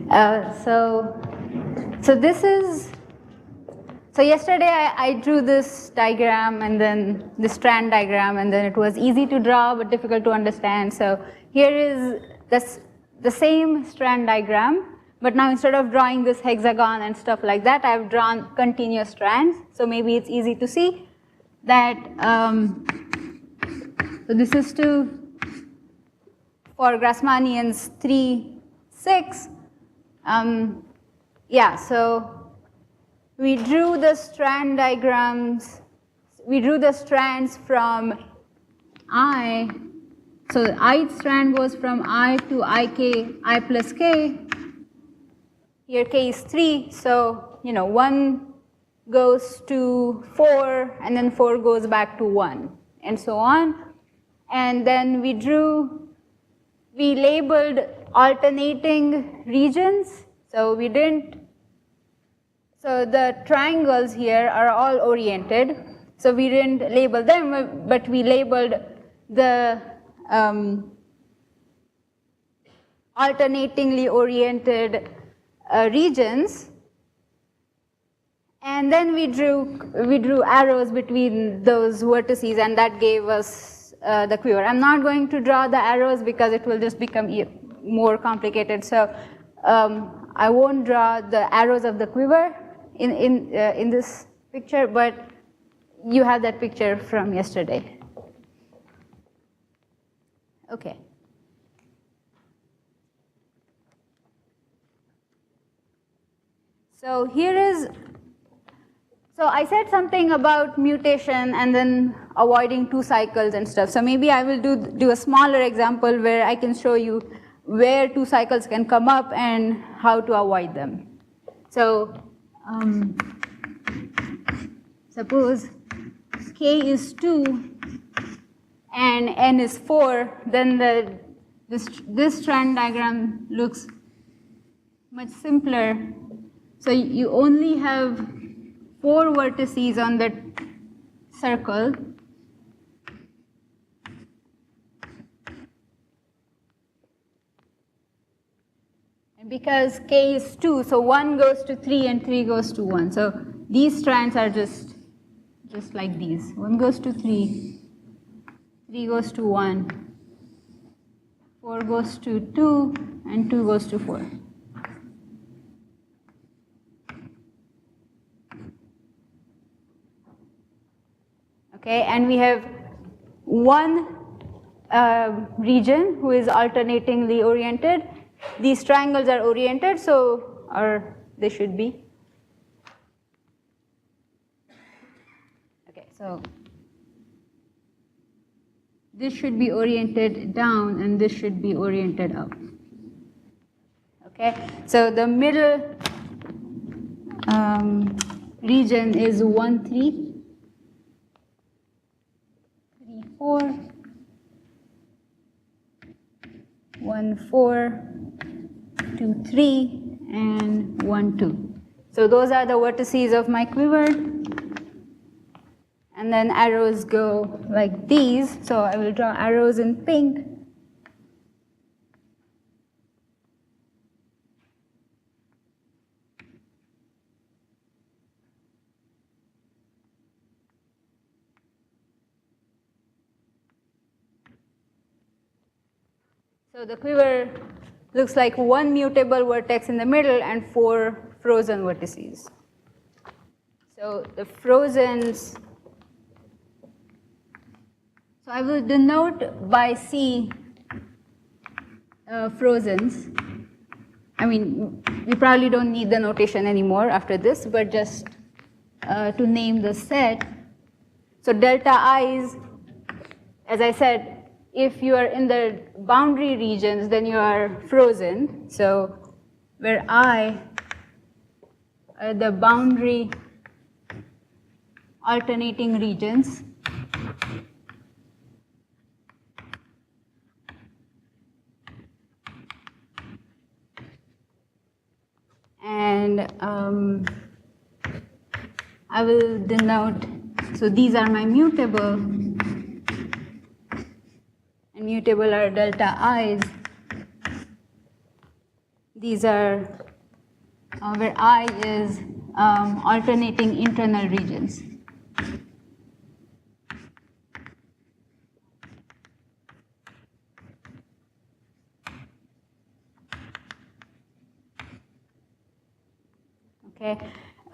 So this is, so yesterday I drew this diagram and then the strand diagram, and then it was easy to draw but difficult to understand. So here is the same strand diagram, but now instead of drawing this hexagon and stuff like that, I've drawn continuous strands. So maybe it's easy to see that, so this is for Grassmannians 3, 6. Yeah, so we drew the strand diagrams, we drew the strands from I. So the ith strand goes from I to I plus k. Here k is 3, so 1 goes to 4, and then 4 goes back to 1, and so on. And then we labeled alternating regions. So so the triangles here are all oriented. So we didn't label them, but we labeled the alternatingly oriented regions. And then we drew arrows between those vertices, and that gave us the quiver. I'm not going to draw the arrows because it will just become more complicated. So I won't draw the arrows of the quiver in this picture, but you have that picture from yesterday. Okay. So here is, so I said something about mutation and then avoiding 2 cycles and stuff. So maybe I will do a smaller example where I can show you where 2 cycles can come up and how to avoid them. So suppose k is 2 and n is 4, then this strand diagram looks much simpler. So you only have 4 vertices on that circle. And because k is 2, so 1 goes to 3 and 3 goes to 1. So these strands are just like these. 1 goes to 3, 3 goes to 1, 4 goes to 2, and 2 goes to 4. Okay, and we have one region who is alternatingly oriented. These triangles are oriented, or they should be. Okay, so this should be oriented down and this should be oriented up. Okay, so the middle region is 1, 3. 4, 1, 4, 2, 3, and 1, 2. So those are the vertices of my quiver. And then arrows go like these. So I will draw arrows in pink. So the quiver looks like 1 mutable vertex in the middle and 4 frozen vertices. So the frozens, so I will denote by C frozens. I mean, we probably don't need the notation anymore after this, but just to name the set. So delta i's, as I said, if you are in the boundary regions, then you are frozen. So where I are the boundary alternating regions, and I will denote, so these are my mutable, and mutable are delta i's. these are where I is alternating internal regions.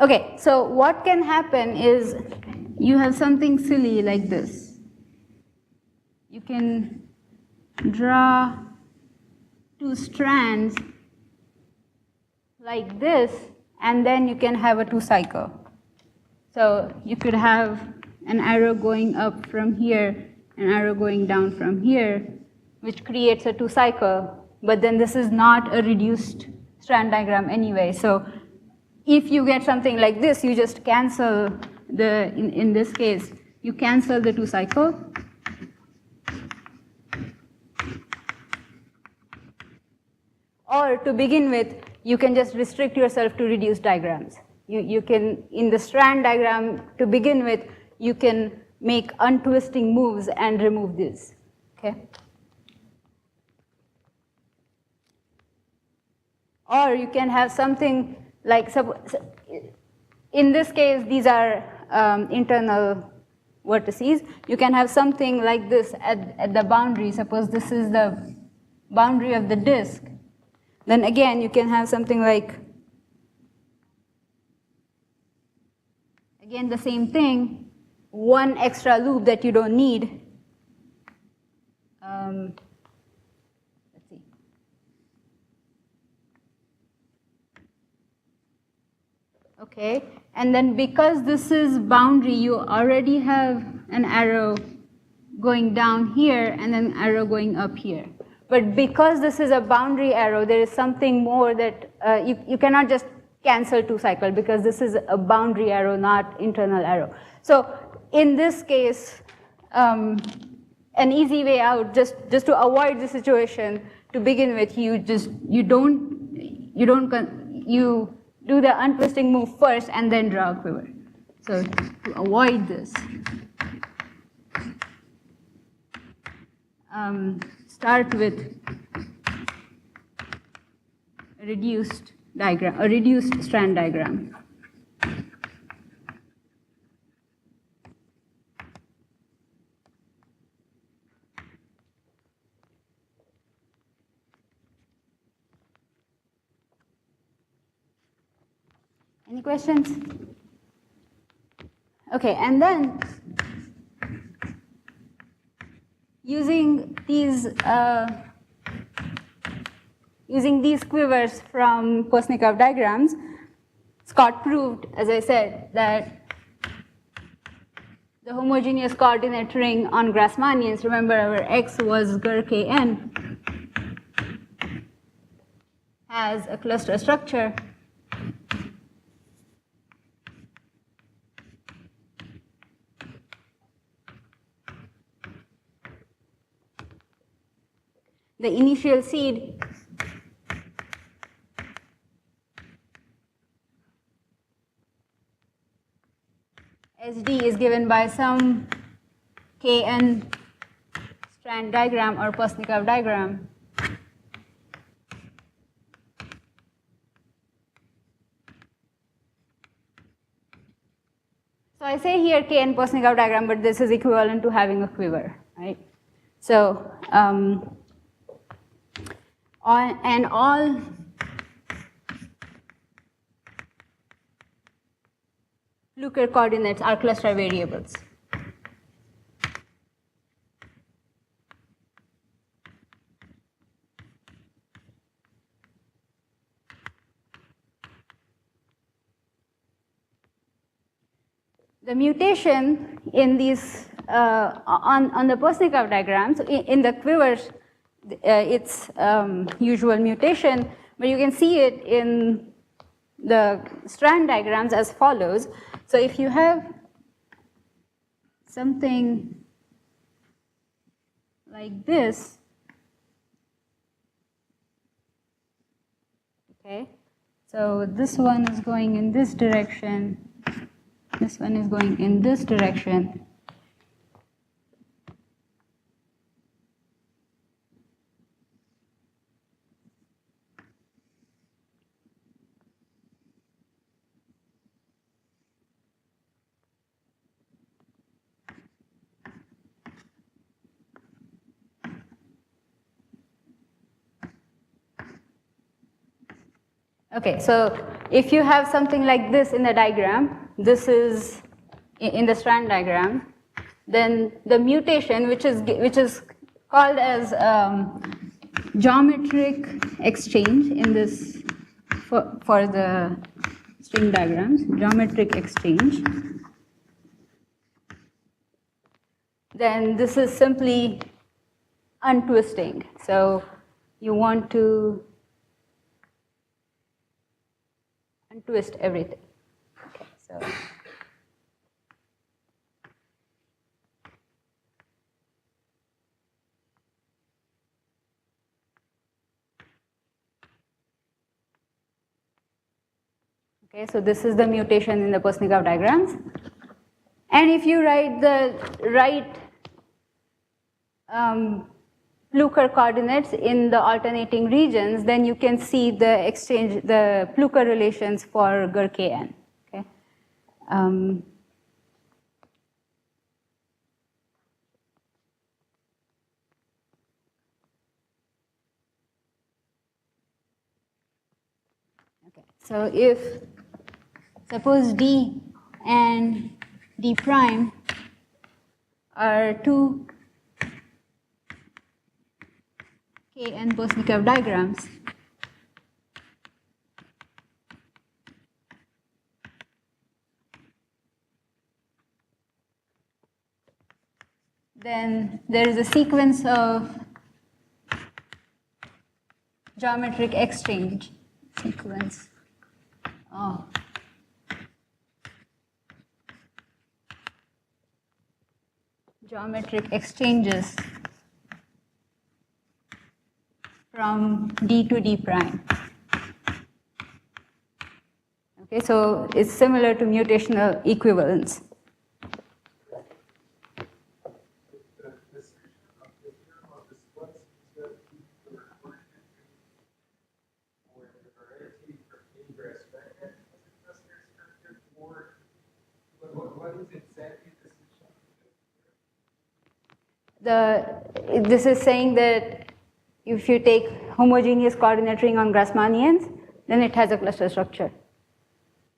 Okay, so what can happen is you have something silly like this. You can draw two strands like this, and then you can have a two-cycle. So you could have an arrow going up from here, an arrow going down from here, which creates a two-cycle, but then this is not a reduced strand diagram anyway. So if you get something like this, you just cancel the, in this case, you cancel the two-cycle. Or to begin with, you can just restrict yourself to reduced diagrams. You can, in the strand diagram, to begin with, you can make untwisting moves and remove this, okay? Or you can have something like, in this case, these are internal vertices. You can have something like this at the boundary. Suppose this is the boundary of the disk. Then again, you can have something like, again, the same thing, one extra loop that you don't need. Let's see. Okay, and then because this is boundary, you already have an arrow going down here and an arrow going up here. But because this is a boundary arrow, there is something more that you cannot just cancel two-cycle because this is a boundary arrow, not internal arrow. So in this case, an easy way out, just to avoid the situation, to begin with, you do the untwisting move first and then draw a quiver. So to avoid this, start with a reduced diagram, a reduced strand diagram. Any questions? Okay, and then using these quivers from Postnikov diagrams, Scott proved, as I said, that the homogeneous coordinate ring on Grassmannians, remember our X was GER Kn, has a cluster structure. The initial seed SD is given by some Kn strand diagram or Postnikov diagram. So I say here Kn Postnikov diagram, but this is equivalent to having a quiver, right? So and all Fluker coordinates are cluster variables. The mutation in these on the Postnikov diagrams, in the quivers, it's usual mutation, but you can see it in the strand diagrams as follows. So if you have something like this, okay, so this one is going in this direction, this one is going in this direction. Okay, so if you have something like this in the diagram, this is in the strand diagram, then the mutation, which is called as geometric exchange in this for the string diagrams, geometric exchange, then this is simply untwisting. So you want to untwist everything. Okay, so okay, so this is the mutation in the Postnikov diagrams. And if you write the right Plukar coordinates in the alternating regions, then you can see the exchange, the Plukar relations for Gur Kn. Okay. Okay. So if suppose D and D prime are two Kn Postnikov diagrams, then there is a sequence of geometric exchange sequence. Oh. Geometric exchanges from D to D prime. Okay, so it's similar to mutational equivalence. This is saying that if you take homogeneous coordinate ring on Grassmannians, then it has a cluster structure.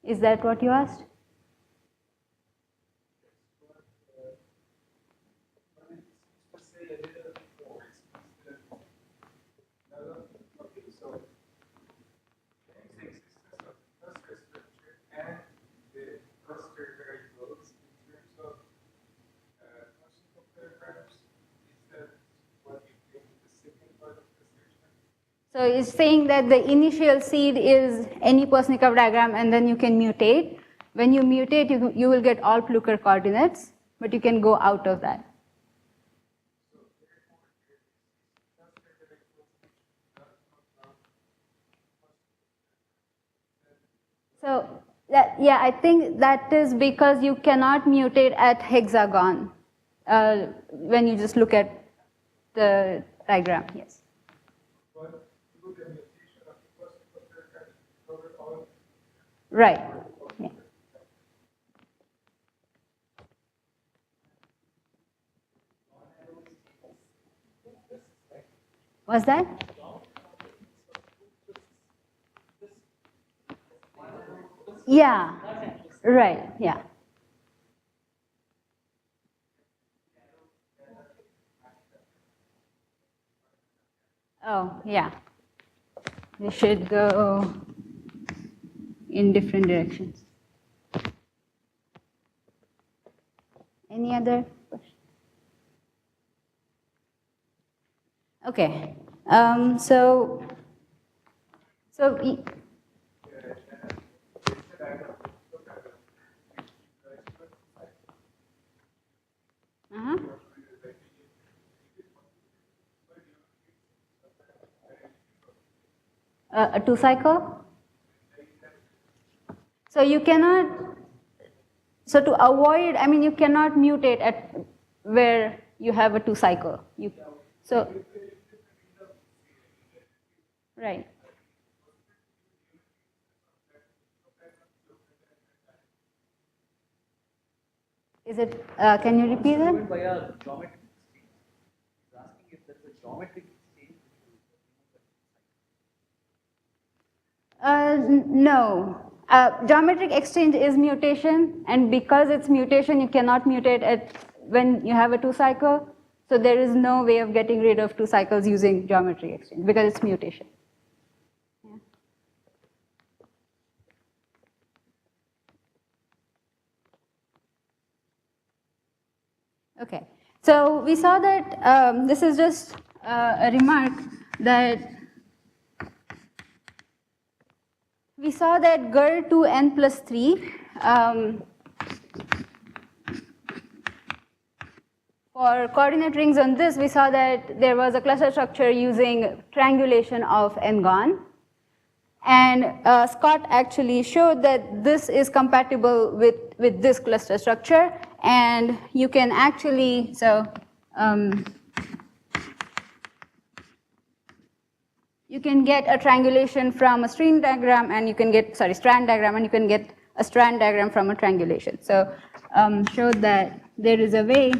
Is that what you asked? So it's saying that the initial seed is any Postnikov diagram and then you can mutate. When you mutate, you will get all Plukar coordinates, but you can go out of that. So yeah, I think that is because you cannot mutate at hexagon when you just look at the diagram, yes. Right. Yeah. What's that? Yeah. Right. Yeah. Oh, yeah. They should go in different directions. Any other questions? Okay. So. A two cycle? So you cannot, so to avoid, I mean, you cannot mutate at where you have a two cycle. So, right. Is it, can you repeat that? By a geometric exchange. He's asking if there's a geometric exchange. No. Geometric exchange is mutation, and because it's mutation, you cannot mutate it when you have a 2-cycle. So there is no way of getting rid of 2 cycles using geometric exchange because it's mutation. Yeah. Okay. So we saw that this is just a remark that we saw that GER 2n plus 3 for coordinate rings on this, we saw that there was a cluster structure using triangulation of n-gon. And Scott actually showed that this is compatible with this cluster structure. And you can actually, you can get a triangulation from a Strand diagram, and you can get, Strand diagram, and you can get a Strand diagram from a triangulation. So showed that there is a way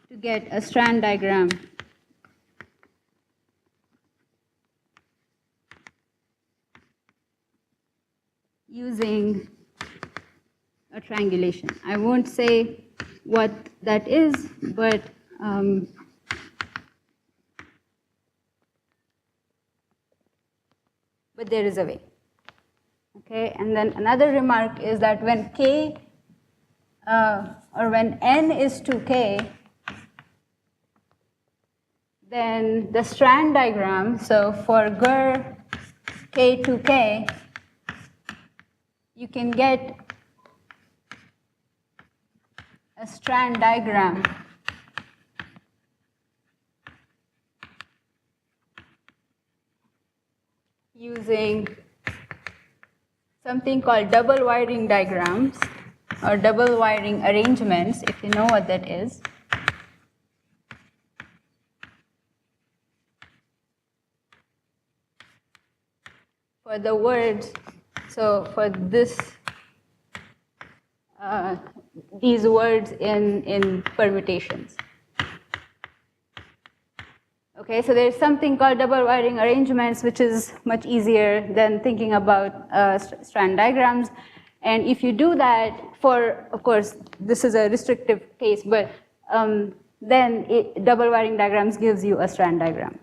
to get a Strand diagram using a triangulation. I won't say what that is, but there is a way. Okay, and then another remark is that when k or when n is to k, then the Strand diagram, so for GER k to k, you can get a Strand diagram using something called double wiring diagrams or double wiring arrangements, if you know what that is. For the words, so for this, these words in permutations. Okay, so there's something called double wiring arrangements, which is much easier than thinking about Strand diagrams. And if you do that for, of course, this is a restrictive case, but then double wiring diagrams gives you a Strand diagram.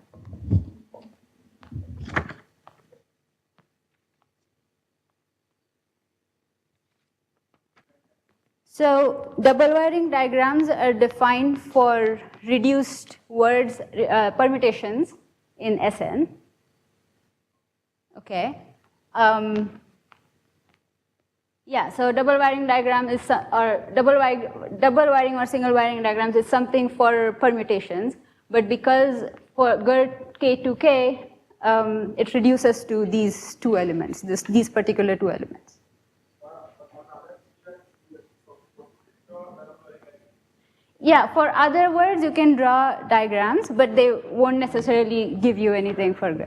So double wiring diagrams are defined for reduced words permutations in Sn. Okay. Yeah. So double wiring diagram is or double wiring or single wiring diagrams is something for permutations, but because for GER k to k, it reduces to these two elements, these particular two elements. Yeah, for other words, you can draw diagrams, but they won't necessarily give you anything for GER.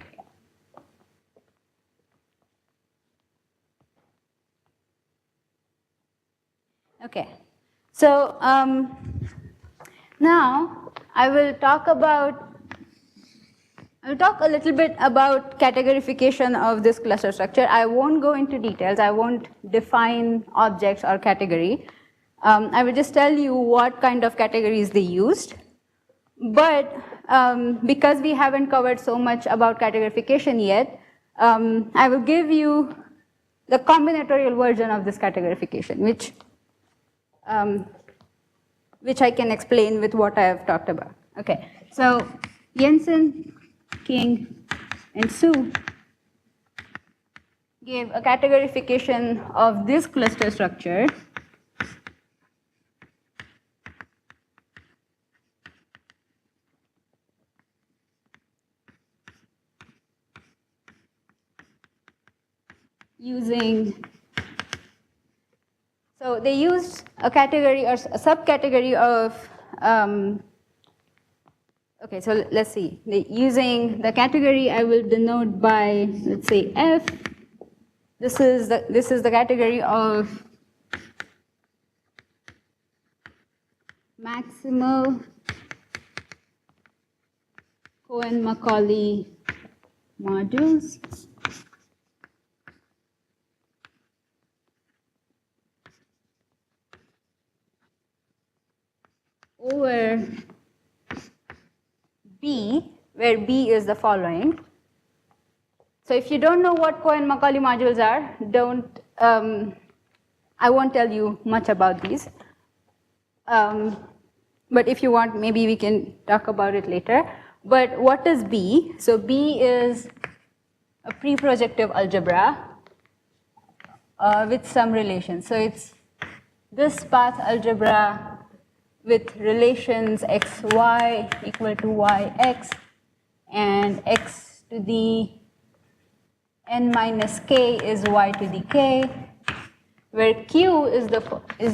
Okay, so now I will talk a little bit about categorification of this cluster structure. I won't go into details. I won't define objects or category. I will just tell you what kind of categories they used. But because we haven't covered so much about categorification yet, I will give you the combinatorial version of this categorification, which I can explain with what I have talked about. Okay, so Jensen, King, and Su gave a categorification of this cluster structure using, so they used a category or a subcategory of, okay, so let's see, using the category I will denote by, let's say, F. This is the category of maximal Cohen-Macaulay modules over B, where B is the following. So if you don't know what Cohen-Macaulay modules are, I won't tell you much about these. But if you want, maybe we can talk about it later. But what is B? So B is a pre-projective algebra with some relations. So it's this path algebra with relations xy equal to yx and x to the n minus k is y to the k, where Q is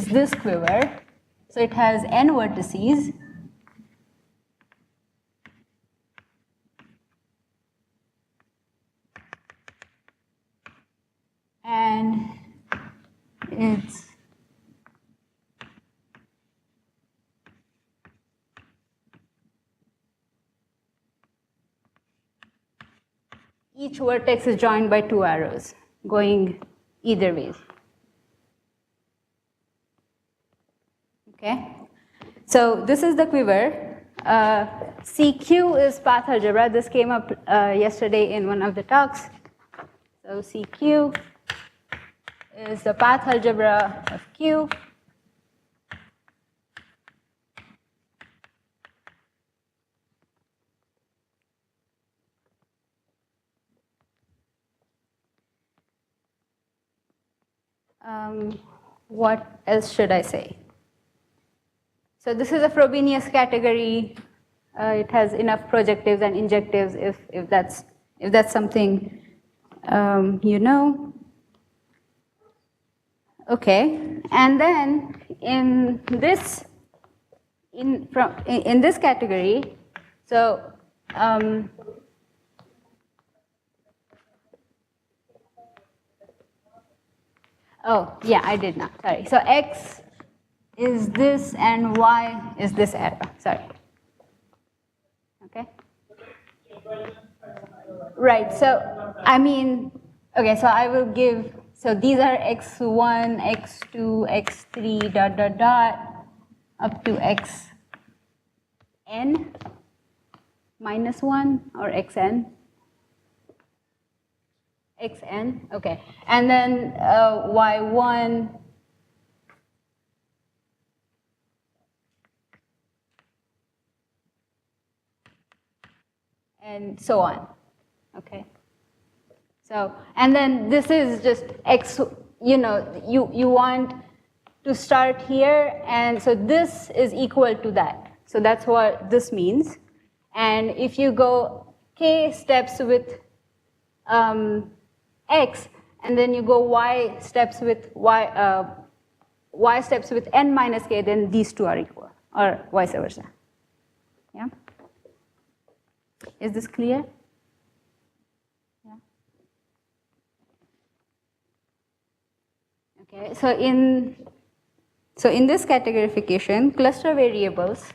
this quiver. So it has n vertices. And it's each vertex is joined by two arrows going either ways. Okay, so this is the quiver. CQ is path algebra. This came up yesterday in one of the talks. So CQ is the path algebra of Q. What else should I say? So this is a Frobenius category. It has enough projectives and injectives if that's something you know. Okay, and then in this category, so oh yeah, I did not. Sorry. So x is this and y is this arrow. Sorry. Okay. Right. So I mean, okay. So I will give. So these are x1, x2, x3, dot dot dot, up to xn minus 1 or xn. Xn. Okay. And then y1. And so on, okay? So, and then this is just x, you know, you want to start here, and so this is equal to that. So that's what this means. And if you go k steps with x, and then you go y steps with y steps with n minus k, then these two are equal, or vice versa. Yeah? Is this clear? Yeah. Okay, so in this categorification, cluster variables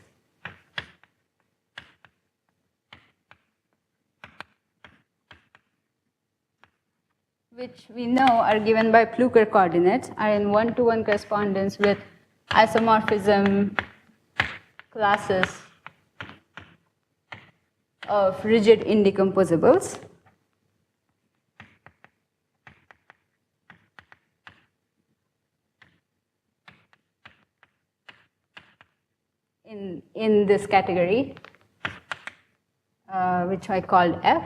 which we know are given by Pluker coordinates are in one-to-one correspondence with isomorphism classes of rigid indecomposables. In this category, which I called F.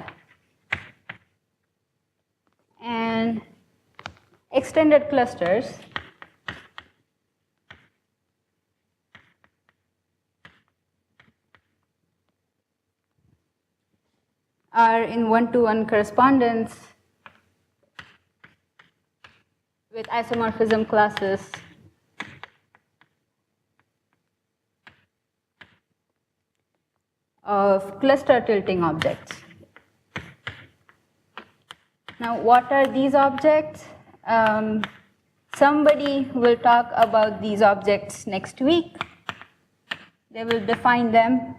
And extended clusters are in one-to-one correspondence with isomorphism classes of cluster tilting objects. Now, what are these objects? Somebody will talk about these objects next week. They will define them.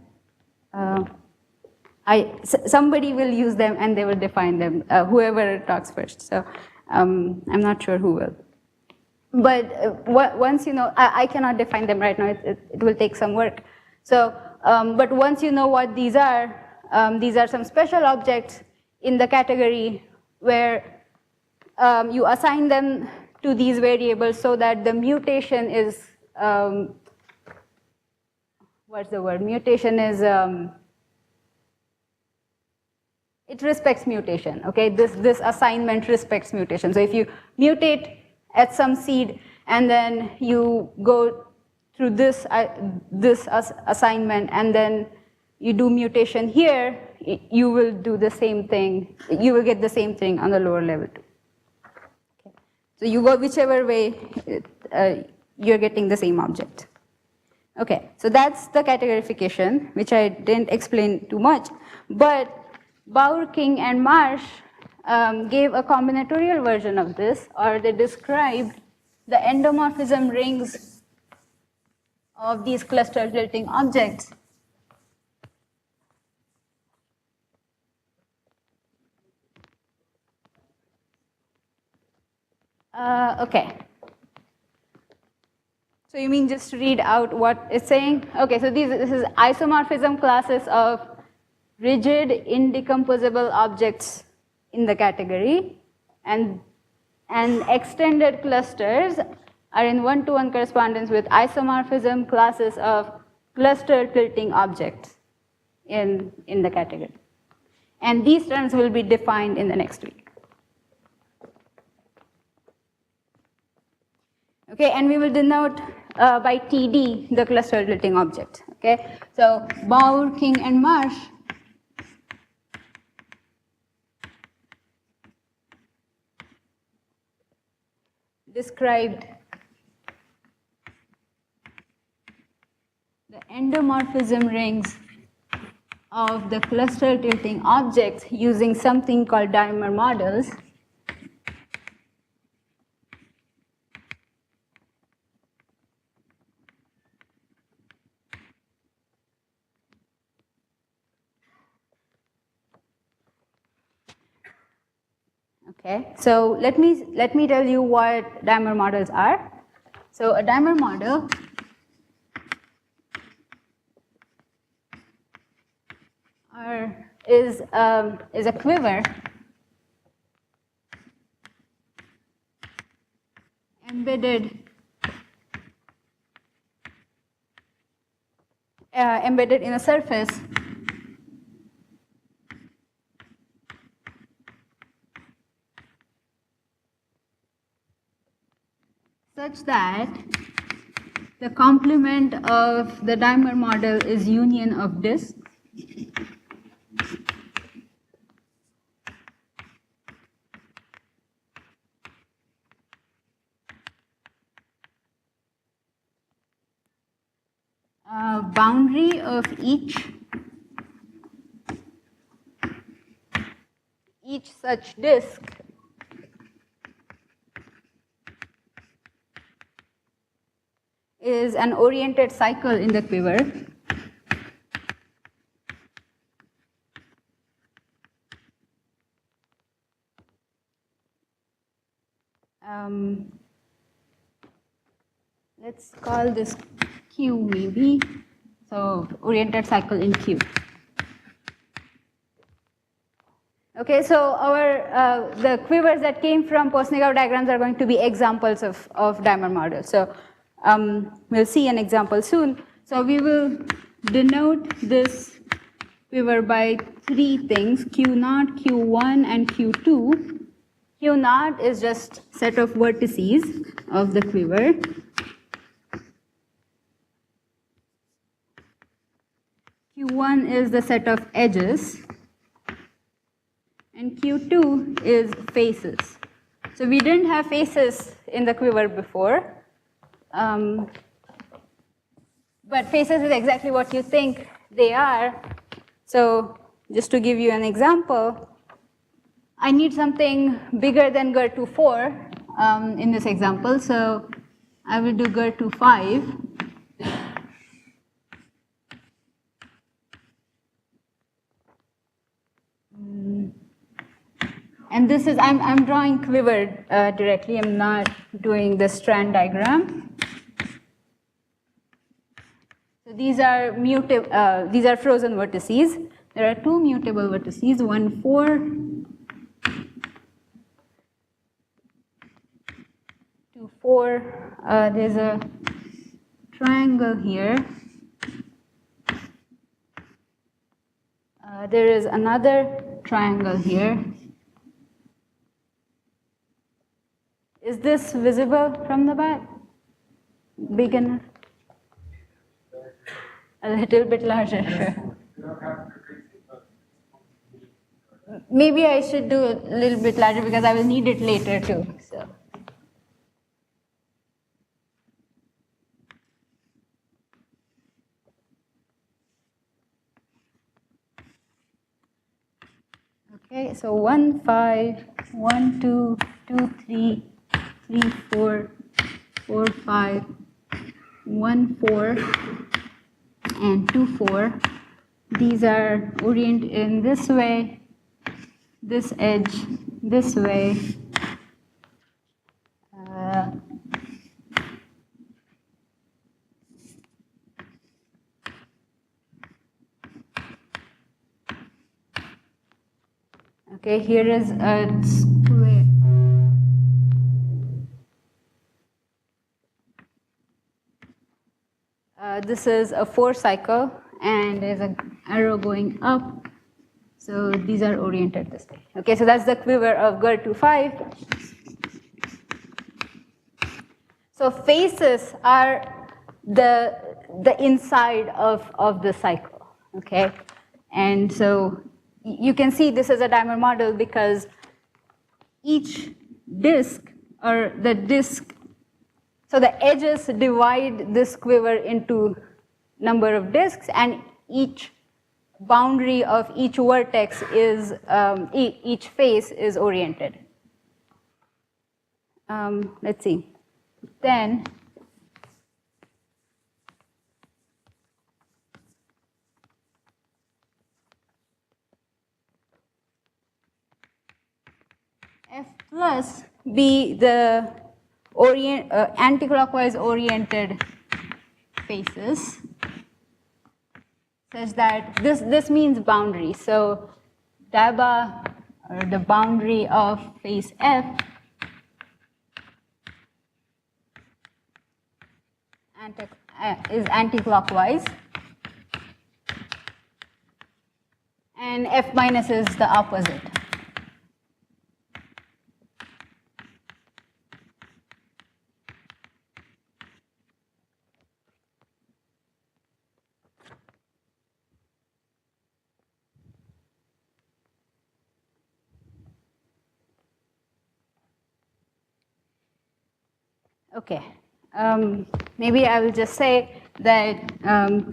somebody will use them and they will define them, whoever talks first. So I'm not sure who will. But once you know, I cannot define them right now, it will take some work. So, but once you know what these are some special objects in the category where you assign them to these variables so that the mutation is, what's the word? Mutation is, it respects mutation, okay? This assignment respects mutation. So if you mutate at some seed and then you go through this assignment and then you do mutation here, you will do the same thing. You will get the same thing on the lower level too. Okay. So you go whichever way, you're getting the same object. Okay, so that's the categorification, which I didn't explain too much. But Baur, King, and Marsh gave a combinatorial version of this, or they described the endomorphism rings of these cluster tilting objects. Okay. So you mean just read out what it's saying? Okay, so this is isomorphism classes of rigid, indecomposable objects in the category, and extended clusters are in one-to-one correspondence with isomorphism classes of cluster tilting objects in the category. And these terms will be defined in the next week. Okay, and we will denote by TD the cluster tilting object. Okay, so Baur, King, and Marsh described the endomorphism rings of the cluster tilting objects using something called dimer models. Okay, so let me tell you what dimer models are. So a dimer model is a quiver embedded in a surface such that the complement of the dimer model is union of disks. Boundary of each such disk is an oriented cycle in the quiver. Let's call this Q maybe. So oriented cycle in Q. Okay, so our the quivers that came from Postnikov diagrams are going to be examples of dimer models. So we'll see an example soon. So we will denote this quiver by three things: Q0, Q1, and Q2. Q0 is just set of vertices of the quiver. Q1 is the set of edges. And Q2 is faces. So we didn't have faces in the quiver before. But faces is exactly what you think they are. So just to give you an example, I need something bigger than GER2 4 in this example. So I will do GER2 5. And this is, I'm drawing quiver directly. I'm not doing the strand diagram. So these are frozen vertices. There are two mutable vertices, 1, 4, 2, 4. There's a triangle here. There is another triangle here. Is this visible from the back? Big enough? A little bit larger, sure. Maybe I should do a little bit larger because I will need it later too. So. Okay, so 1, 5, 1, 2, 2, 3, 3, 4, 4, 5, 1, 4, and 2, 4. These are oriented in this way, this edge this way. Okay, here is a square. This is a 4 cycle, and there's an arrow going up. So these are oriented this way. Okay, so that's the quiver of GER25. So faces are the inside of the cycle. Okay, and so you can see this is a dimer model because each disk, or the disk, so the edges divide this quiver into number of disks, and each boundary of each vertex is, each face is oriented. Let's see. Then, F plus be the anticlockwise oriented faces, such that this means boundary. So DABA, or the boundary of face F, is anticlockwise, and F minus is the opposite. Okay, maybe I will just say that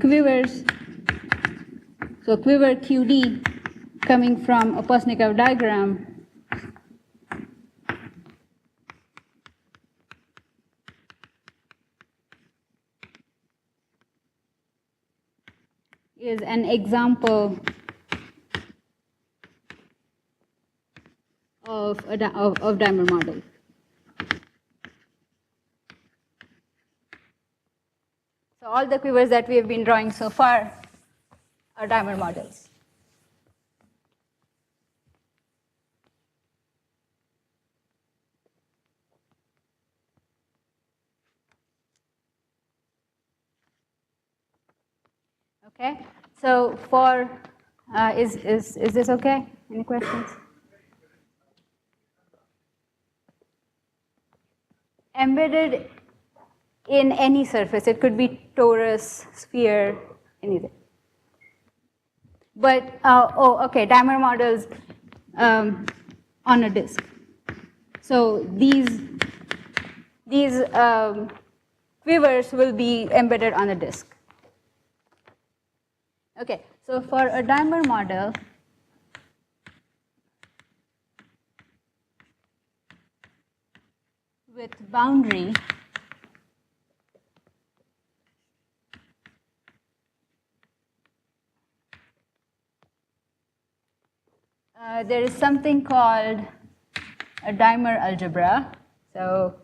quivers, so quiver QD coming from a Postnikov diagram is an example of dimer model. So all the quivers that we have been drawing so far are dimer models. Okay, so for, is this okay? Any questions? Embedded in any surface. It could be torus, sphere, anything. But, okay, dimer models on a disk. So these quivers will be embedded on a disk. Okay, so for a dimer model, with boundary, there is something called a dimer algebra. So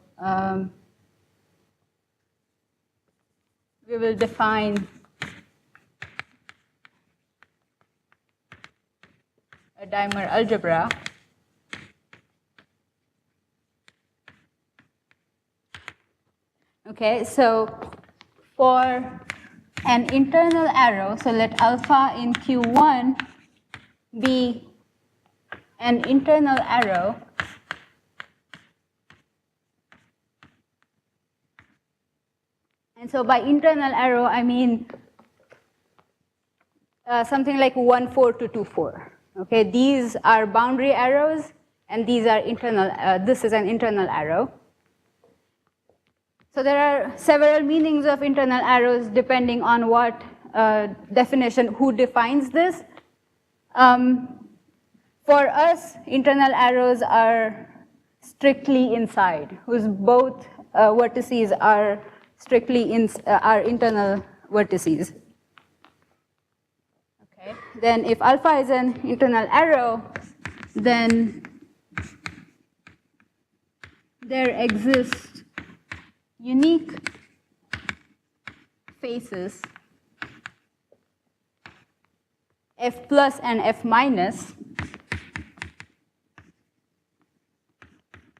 we will define a dimer algebra. Okay, so for an internal arrow, so let alpha in Q1 be an internal arrow and so by internal arrow I mean something like 1, 4 to 2, 4. Okay, these are boundary arrows and these are internal, this is an internal arrow. So there are several meanings of internal arrows depending on what definition, who defines this. For us, internal arrows are strictly inside, whose both vertices are strictly are internal vertices. Okay. Then if alpha is an internal arrow, then there exists unique faces f plus and f minus,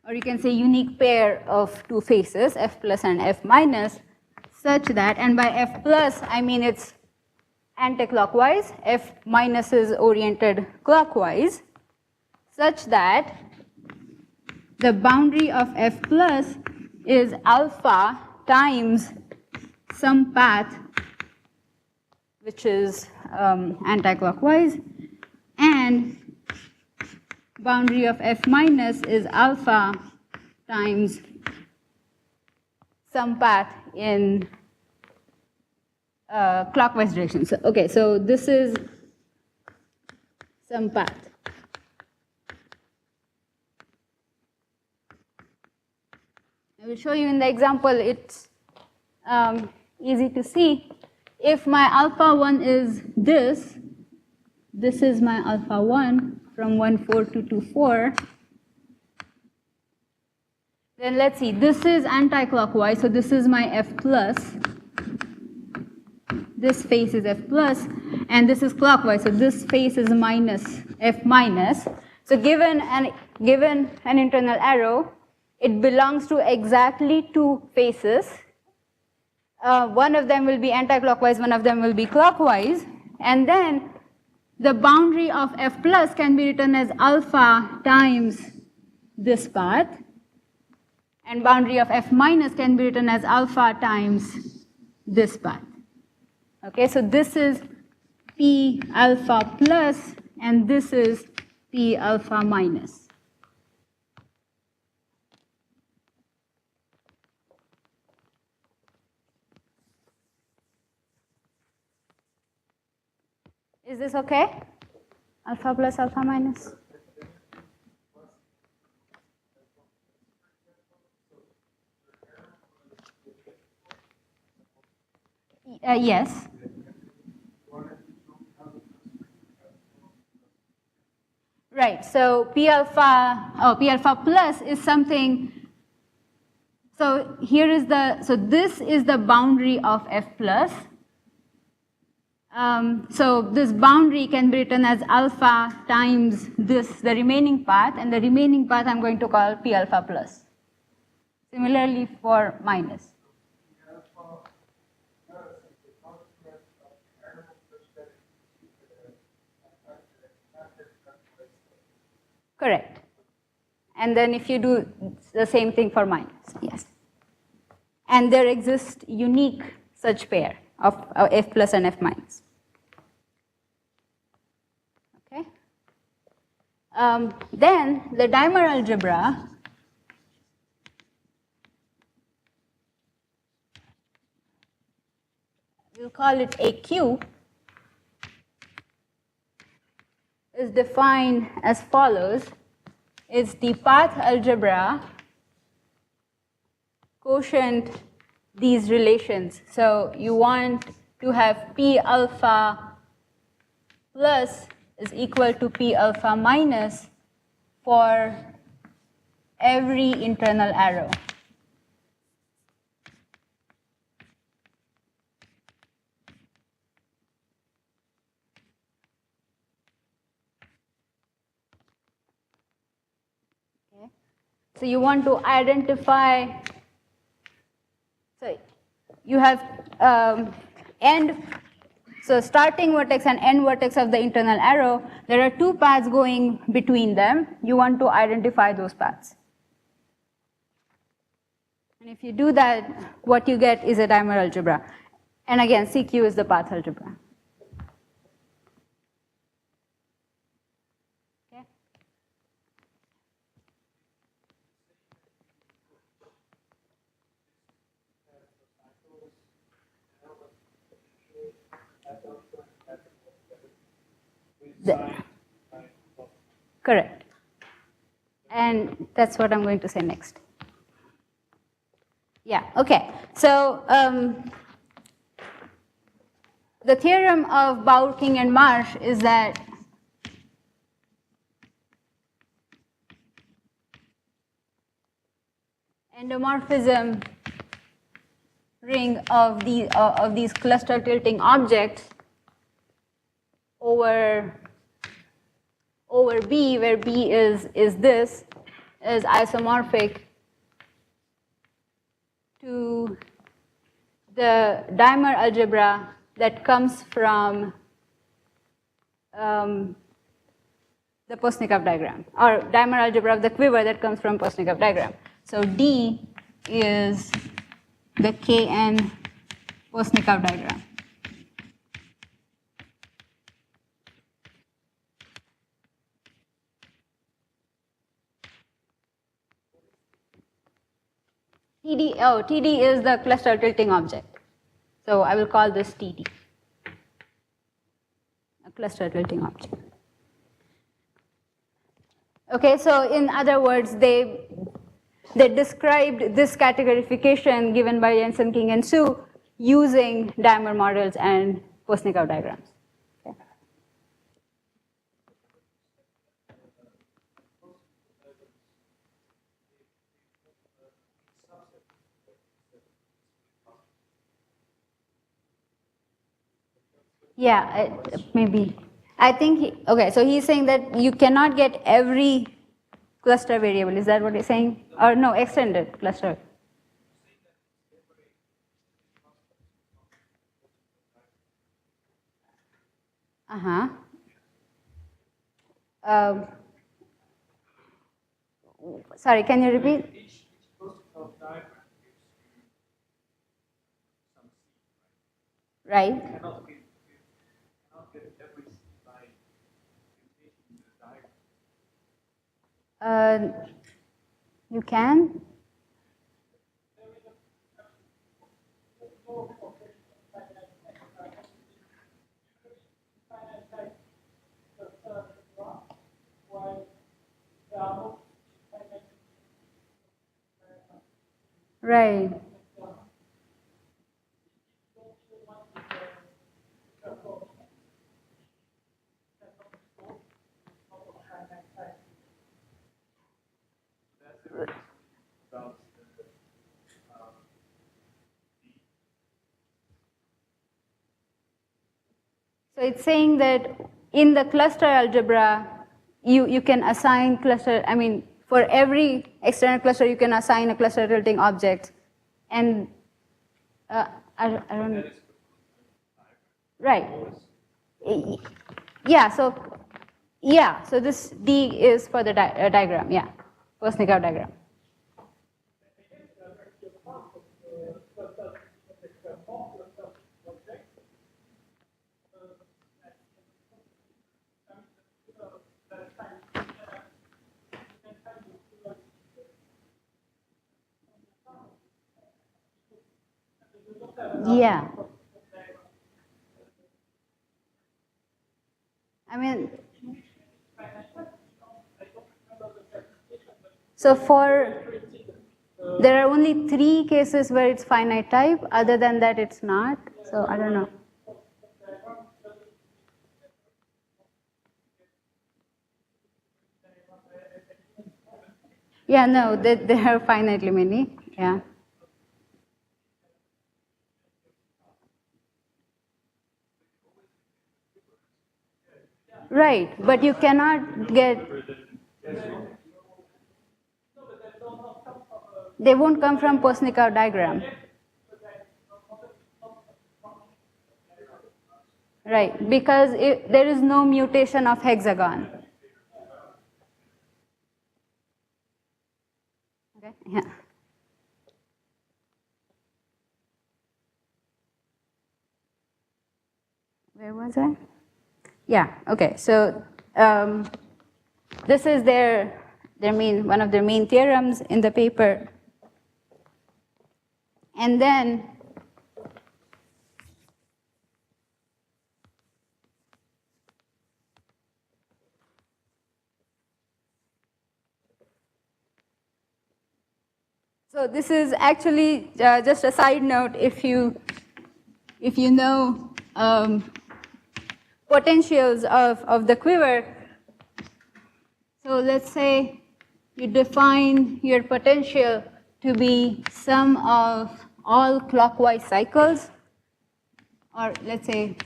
or you can say unique pair of two faces, f plus and f minus, such that, and by f plus I mean it's anti-clockwise, f minus is oriented clockwise, such that the boundary of f plus is alpha times some path which is anti-clockwise, and boundary of f minus is alpha times some path in clockwise direction. So, okay, so this is some path. I will show you in the example, it's easy to see. If my alpha 1 is this is my alpha 1 from 1, 4 to 2, 4. Then let's see, this is anti-clockwise, so this is my f plus. This face is f plus, and this is clockwise, so this face is minus f minus. So given an internal arrow, it belongs to exactly two faces. One of them will be anti-clockwise, one of them will be clockwise, and then the boundary of f plus can be written as alpha times this path, and boundary of f minus can be written as alpha times this path. Okay, so this is p alpha plus, and this is p alpha minus. Is this okay? Alpha plus, alpha minus? Yes. Right, so P alpha plus is something, so here is so this is the boundary of F plus. So this boundary can be written as alpha times the remaining path, and the remaining path I'm going to call P alpha plus. Similarly for minus. Correct. And then if you do the same thing for minus, yes. And there exists unique such pair of F plus and F minus. Okay. Then the dimer algebra we'll call it AQ, is defined as follows. It's the path algebra quotient these relations. So you want to have P alpha plus is equal to P alpha minus for every internal arrow. Okay. So you want to identify, so you have end, so starting vertex and end vertex of the internal arrow, there are two paths going between them. You want to identify those paths. And if you do that, what you get is a dimer algebra. And again, CQ is the path algebra. Okay. Correct. And that's what I'm going to say next. Yeah, okay. So the theorem of Baur King-Marsh is that endomorphism ring of these cluster tilting objects over B, where B is this, is isomorphic to the dimer algebra that comes from the Postnikov diagram, or dimer algebra of the quiver that comes from Postnikov diagram. So D is the Kn Postnikov diagram. TD is the cluster tilting object. So I will call this TD, a cluster tilting object. Okay, so in other words, they described this categorification given by Jensen-King-Su using dimer models and Postnikov diagrams. Okay. Yeah, maybe. I think, okay, so he's saying that you cannot get every cluster variable. Is that what he's saying? Or no, extended cluster. Uh-huh. Sorry, can you repeat? Each Postnikov diagram gives you some seed, Right. You cannot get every seed by mutation in the diagram. You can. Right. So it's saying that in the cluster algebra, you can assign cluster, I mean, for every external cluster, you can assign a cluster tilting object. And I don't know. Right. Yeah, so this D is for the diagram, yeah, Postnikov diagram. Yeah. I mean, so there are only 3 cases where it's finite type. Other than that, it's not. So I don't know. Yeah, no, there are finitely many. Yeah. Right, but you cannot get. They won't come from Postnikov diagram. Right, because there is no mutation of hexagon. Okay, yeah. Where was I? Yeah, okay, so this is one of their main theorems in the paper. And then so this is actually just a side note. If you know potentials of the quiver, so let's say you define your potential to be sum of all clockwise cycles, or let's say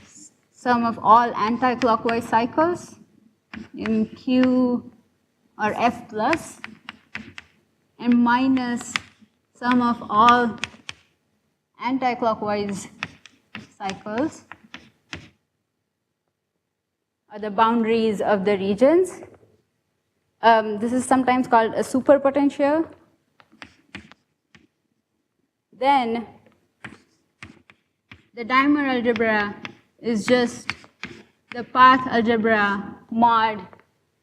sum of all anti-clockwise cycles in Q or F plus, and minus sum of all anti-clockwise cycles, or the boundaries of the regions. This is sometimes called a superpotential. Then the dimer algebra is just the path algebra mod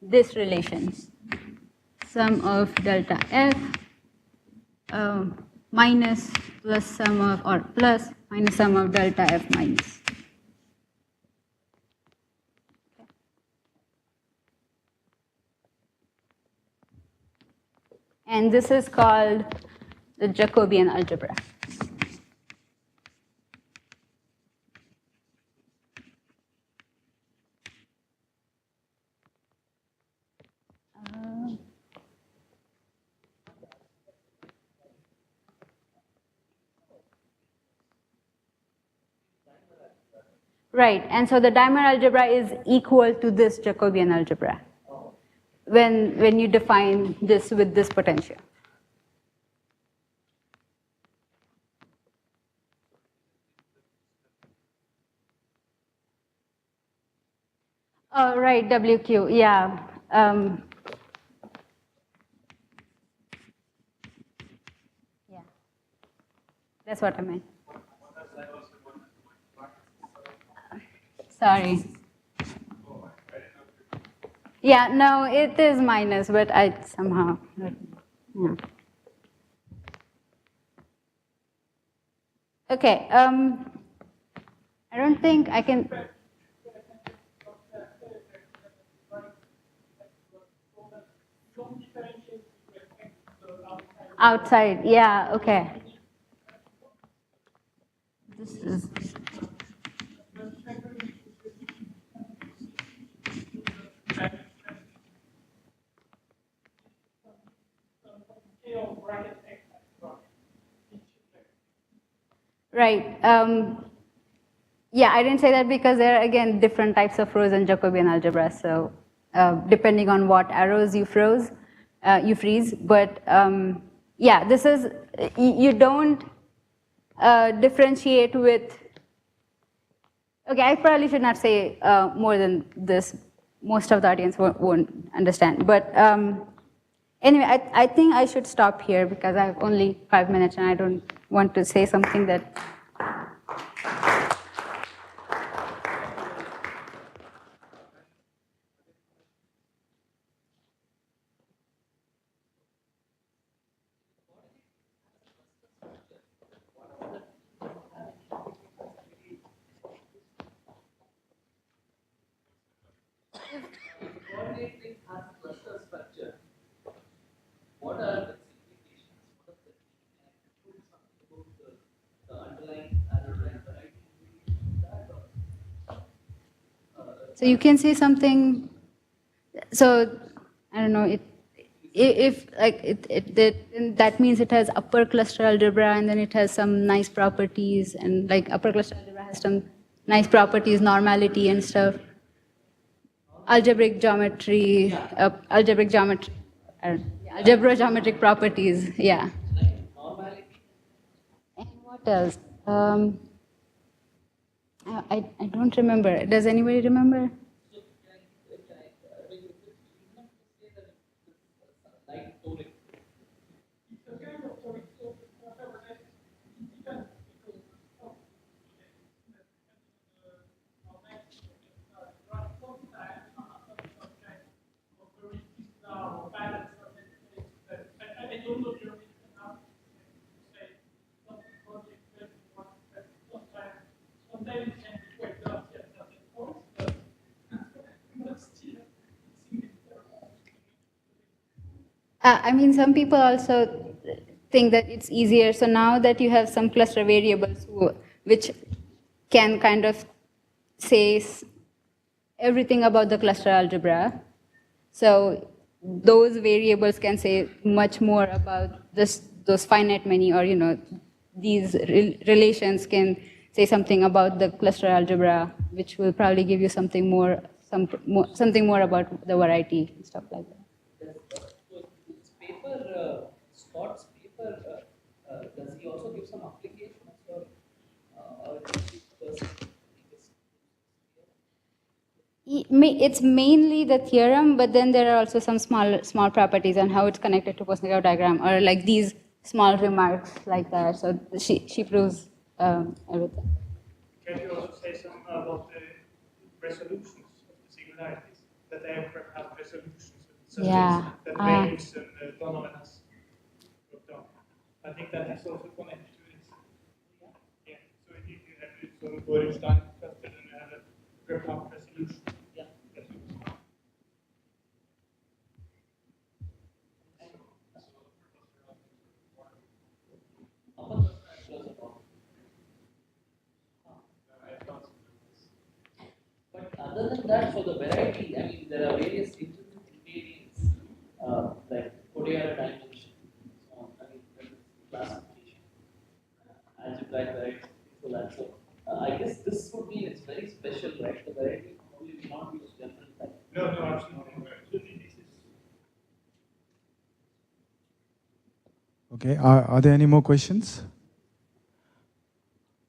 this relation, sum of delta f minus plus sum of, or plus minus sum of delta f minus. And this is called the Jacobian algebra. Right, and so the dimer algebra is equal to this Jacobian algebra when you define this with this potential. Oh, right, WQ, yeah. Yeah, that's what I meant. Sorry. Yeah, no, it is minus, but I somehow, yeah. Okay, I don't think I can. Outside, yeah, okay. This is. Right. Yeah, I didn't say that because there are, again, different types of rows in Jacobian algebra. So depending on what arrows you freeze. But yeah, this is, you don't differentiate with, okay, I probably should not say more than this. Most of the audience won't understand. But anyway, I think I should stop here because I have only 5 minutes and I don't want to say something that. What are the implications? What does that mean? And do something about the underlying error and the So you can say something. So I don't know it. if like that means it has upper cluster algebra, and then it has some nice properties, and like upper cluster algebra has some nice properties, normality and stuff. Algebraic geometry, algebra geometric properties, yeah. Normality. And what else? I don't remember. Does anybody remember? So can I mean, is it reasonable to say that it's light tolling? I mean, some people also think that it's easier. So now that you have some cluster variables which can kind of say everything about the cluster algebra, so those variables can say much more about those finite many, or these relations can say something about the cluster algebra, which will probably give you something more about the variety and stuff like that. So this paper, Scott's paper, does he also give some applications, or It's mainly the theorem, but then there are also some small properties on how it's connected to Postnikov diagram, or like these small remarks like that. So she proves everything. Can you also say something about the resolutions of the singularities? That they have resolutions, such Yeah. as that Waves and Donovan has worked on. I think that is also connected to this. Yeah. So if you have some Borenstein cluster, then you have a graph resolution. Yeah. But other than that, for the variety, I mean, there are various intrinsic invariants like Cordillera dimension, so on. I mean, there is classification, algebraic variety, things like that. So I guess this would be it's very special, right? The variety only will not use general type. No, absolutely. Okay, are there any more questions?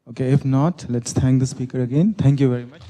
Okay, if not, let's thank the speaker again. Thank you very much.